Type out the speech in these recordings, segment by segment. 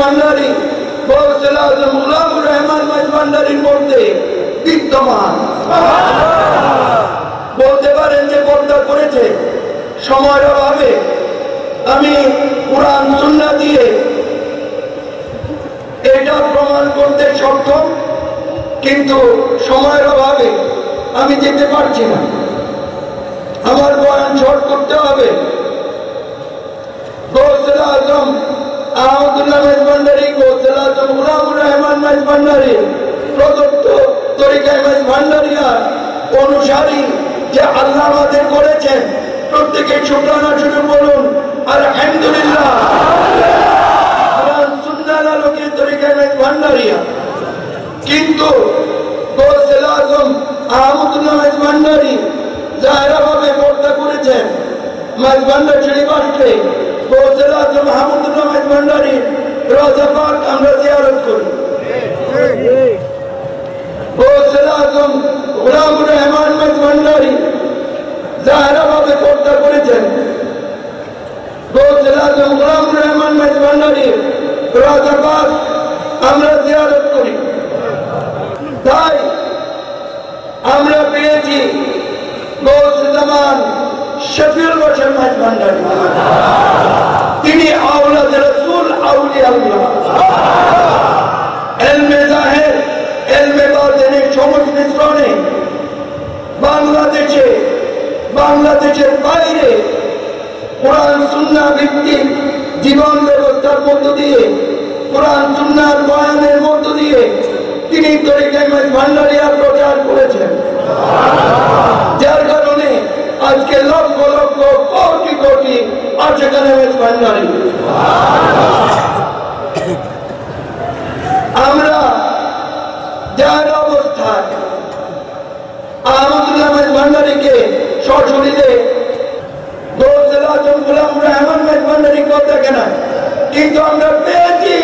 ভান্ডারী গৌসুল আজম গুলামুর রহমান মাইজ ভান্ডারীর মধ্যে বিদ্যমান। বলতে পারেন যে পর্দা করেছে, সময়ের অভাবে আমি কুরআন সুন্নাহ দিয়ে এটা প্রমাণ করতে সক্ষম, কিন্তু সময়ের অভাবে আমি যেতে পারছি না, আমার বয়ান শর্ট করতে হবে। গৌসুল আজম আহমদুল্লাহ মাইজ ভান্ডারী গৌসুল আজম গুলামুর রহমান মাইজ ভান্ডারী প্রদত্ত তরিকায় মাইজ ভান্ডারিয়ার অনুসারী যে আল্লাহ আমাদের করেছেন, প্রত্যেকে শুকরানা শুরু বলুন আলহামদুলিল্লাহ। কুরআন সুন্নাহর আলোকে তরিকায় মাইজ ভান্ডারিয়া, কিন্তু গৌসুল আজম আহমদুল্লাহ মাইজ ভান্ডারী জাহেরাভাবে পর্দা করেছেন। মাইজ ভান্ডারী শরীফ আসলে গৌসুল আজম আহমদুল্লাহ মাইজ ভান্ডারী রওজা পাক আমরা জিয়ারত করি। গৌসুল আজম গুলামুর রহমান মাইজ ভান্ডারী জাহেরাভাবে পর্দা করেছেন। গৌসুল আজম গুলামুর রহমান মাইজ ভান্ডারী রওজা পাক আমরা জিয়ারত করি। তাই আমরা পেয়েছি গৌসে জামান শফিউল বশর মাইজ ভান্ডারী, তিনি আওলাদ রাসূল আউলিয়া আল্লাহ, ইলমে জাহির ইলমে বাতিনের সংমিশ্রণে বাংলাদেশের বাইরে কোরআন সুন্নাহ ভিত্তিক জীবন ব্যবস্থার মধ্য দিয়ে, কোরআন সুন্নাহর বয়ানের মধ্য দিয়ে তিনি তরিকায়ে মাইজ ভান্ডারিয়া প্রচার করেছেন। যার কারণে আজকে লক্ষ লক্ষ কোটি কোটি আশেকানে মাইজ ভান্ডারী। আমরা যার অবস্থায় আহমদুল্লাহ মাইজ ভান্ডারীকে সশরীরে গৌসুল আজম গুলামুর রহমান মাইজ ভান্ডারী কেউ দেখে না, কিন্তু আমরা পেয়েছি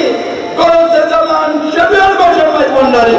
গৌসে জামান শফিউল বশর মাইজ ভান্ডারী।